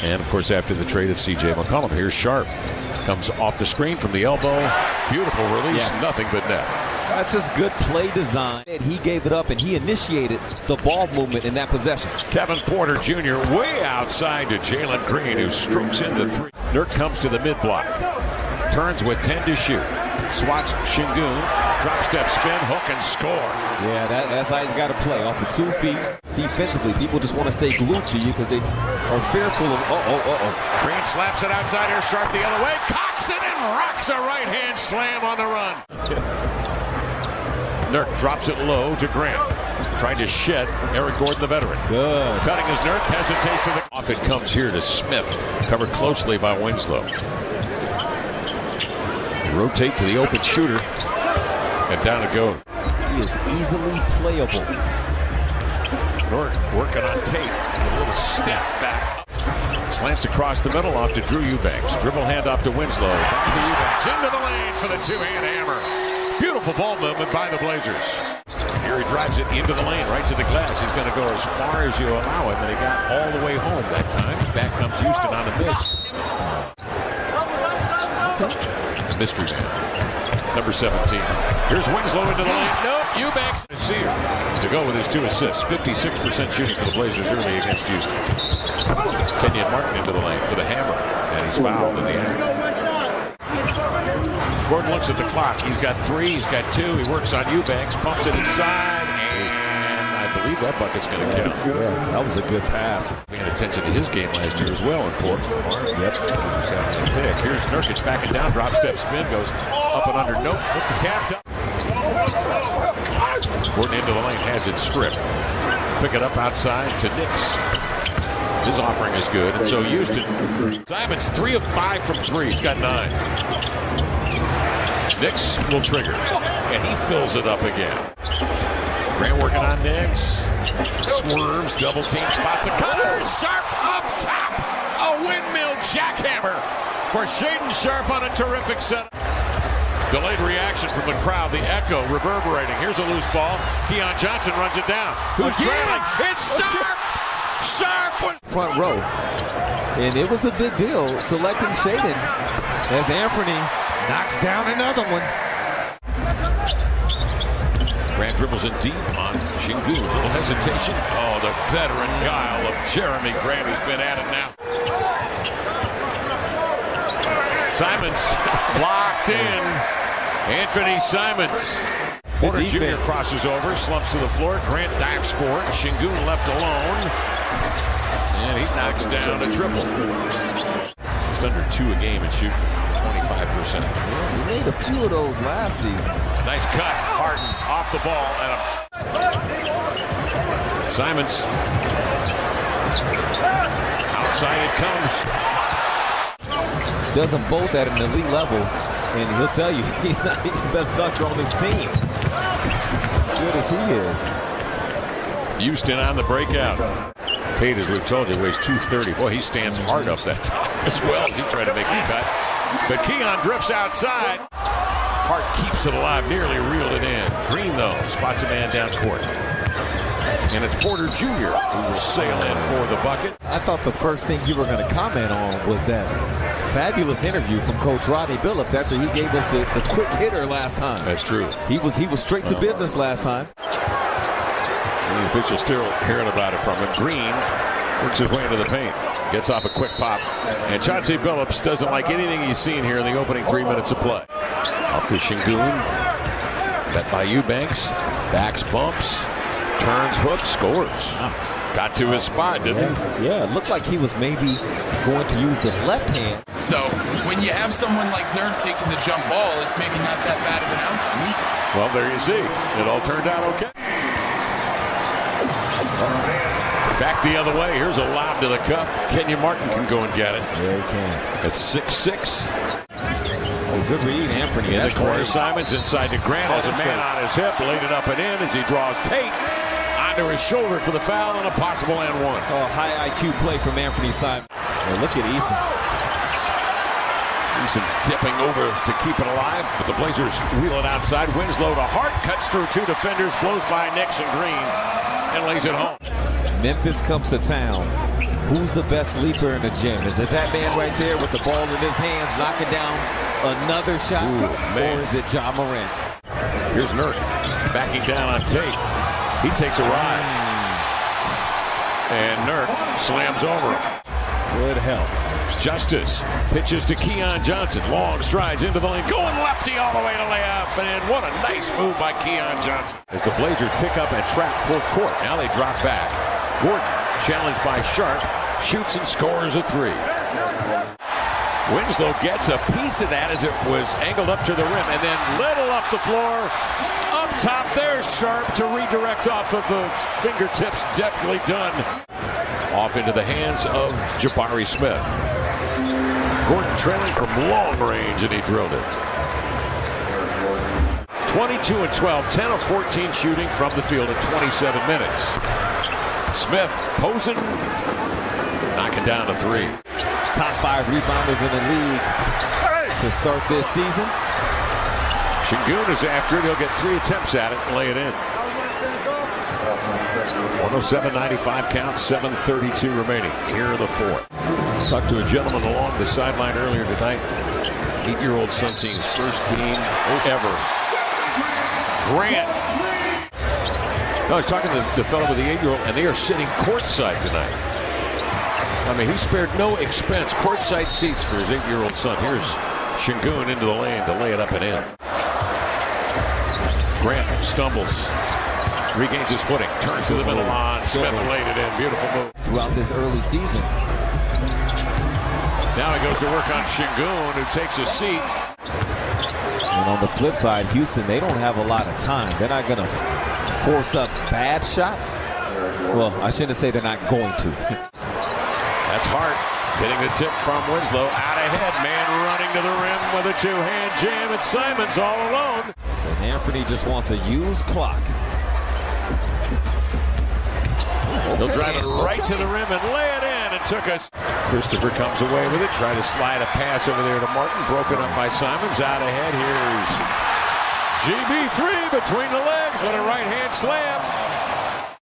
And, of course, after the trade of C.J. McCollum, here's Sharp. Comes off the screen from the elbow. Beautiful release, nothing but net. That's just good play design. He gave it up, and he initiated the ball movement in that possession. Kevin Porter Jr. way outside to Jalen Green, who strokes into three. Nurk comes to the mid-block. Turns with 10 to shoot. Swats Şengün. Drop step spin, hook, and score. Yeah, that's how he's got to play. Off of 2 feet. Defensively, people just want to stay glued to you because they are fearful of, Green slaps it outside here, Sharp the other way. Cocks it and rocks a right-hand slam on the run. Nurk drops it low to Grant. Trying to shed Eric Gordon, the veteran. Good. Cutting his Nurk, hesitates. Off it comes here to Smith. Covered closely by Winslow. Rotate to the open shooter. And down to go. He is easily playable. Nurk working on Tate. A little step back. Slants across the middle off to Drew Eubanks. Dribble handoff to Winslow. Back to Eubanks. Into the lane for the two-hand hammer. Beautiful ball movement by the Blazers. Here he drives it into the lane, right to the glass. He's going to go as far as you allow him, and he got all the way home that time. Back comes Houston on the miss. Mystery man. Number 17. Here's Winslow into the lane. Nope, Eubanks. Sear to go with his 2 assists. 56% shooting for the Blazers early against Houston. Kenyon Martin into the lane for the hammer, and he's fouled in the act. Gordon looks at the clock. He's got 3, he's got 2. He works on Eubanks, pumps it inside, and I believe that bucket's going to count. Yeah, that was a good pass. Paying attention to his game last year as well in Portland. Yep. Here's Nurkic backing down, drop step spin, goes up and under. Nope, tapped up. Gordon into the lane, has it stripped. Pick it up outside to Nix. His offering is good, and so Houston. Simons 3 of 5 from 3. He's got 9. Nix will trigger, and he fills it up again. Grant working on Nix. Swerves, double team, spots a cutter. Sharp up top. A windmill jackhammer for Shaedon Sharpe on a terrific setup. Delayed reaction from the crowd. The echo reverberating. Here's a loose ball. Keon Johnson runs it down. Who's trailing? It's Sharpe. Sharpe front row, and it was a big deal selecting Shaedon as Anthony knocks down another one. Grant dribbles in deep on Şengün. Little hesitation. Oh, the veteran guile of Jeremy Grant, who's been at it now. Simons blocked in. Anthony Simons. Porter Jr. crosses over, slumps to the floor. Grant dives for it. Şengün left alone. And he knocks down a triple. Just under 2 a game and shooting 25%. Yeah, he made a few of those last season. Nice cut. Harden off the ball. And Simons. Outside it comes. Doesn't bolt at an elite level. And he'll tell you he's not even the best dunker on his team. As good as he is. Houston on the breakout. Tate, as we've told you, weighs 230. Boy, he stands hard up that top as well as he tried to make a cut. But Keon drifts outside. Hart keeps it alive, nearly reeled it in. Green, though, spots a man down court. And it's Porter Jr. who will sail in for the bucket. I thought the first thing you were going to comment on was that fabulous interview from Coach Rodney Billups after he gave us the quick hitter last time. That's true. He was straight to business last time. The official still hearing about it from him. Green works his way into the paint. Gets off a quick pop. And Chauncey Billups doesn't like anything he's seen here in the opening 3 minutes of play. Off to Şengün. Bet by Eubanks. Backs, bumps. Turns, hooks, scores. Got to his spot, didn't he? Yeah, it looked like he was maybe going to use the left hand. So when you have someone like Nurk taking the jump ball, it's maybe not that bad of an outcome. Well, there you see. It all turned out okay. Back the other way. Here's a lob to the cup. Kenyon Martin can go and get it. Yeah, he can. It's 6-6. Oh, good read, Anthony. In the corner, Simons inside to Grant. Has a man on his hip. Laid it up and in as he draws Tate onto his shoulder for the foul and a possible and one. Oh, high IQ play from Anthony Simons. Oh, look at Eason. Eason tipping over to keep it alive, but the Blazers wheel it outside. Winslow to Hart, cuts through 2 defenders, blows by Nix and Green, and lays it home. Memphis comes to town. Who's the best sleeper in the gym? Is it that man right there with the ball in his hands knocking down another shot? Or is it Ja Morant? Here's Nurk backing down on Tate. He takes a ride. And Nurk slams over him. Good help. Justice pitches to Keon Johnson. Long strides into the lane. Going lefty all the way to layup. And what a nice move by Keon Johnson. As the Blazers pick up and trap full court. Now they drop back. Gordon, challenged by Sharp, shoots and scores a three. Winslow gets a piece of that as it was angled up to the rim. And then little up the floor. Up top, there's Sharp to redirect off of the fingertips. Definitely done. Off into the hands of Jabari Smith. Gordon trailing from long range, and he drilled it. 22 and 12, 10 of 14 shooting from the field in 27 minutes. Smith posing, knocking down a three. Top 5 rebounders in the league to start this season. Şengün is after it. He'll get 3 attempts at it and lay it in. 107-95 count, 7:32 remaining. Here are the 4. Talked to a gentleman along the sideline earlier tonight. 8-year-old son seeing his first game ever. Grant. I was talking to the fellow with the 8-year-old, and they are sitting courtside tonight. I mean, he spared no expense. Courtside seats for his 8-year-old son. Here's Şengün into the lane to lay it up and in. Grant stumbles. Regains his footing, turns to the middle line. Smith laid it in. Beautiful move. Throughout this early season. Now he goes to work on Şengün, who takes a seat. And on the flip side, Houston, they don't have a lot of time. They're not going to force up bad shots. Well, I shouldn't say they're not going to. That's Hart getting the tip from Winslow. Out ahead, man running to the rim with a 2-hand jam. And Simons all alone. And Anthony just wants to use clock. He'll drive it right to the rim and lay it in. And took us. Christopher comes away with it. Try to slide a pass over there to Martin. Broken up by Simons. Out ahead. Here's GB3 between the legs with a right-hand slam.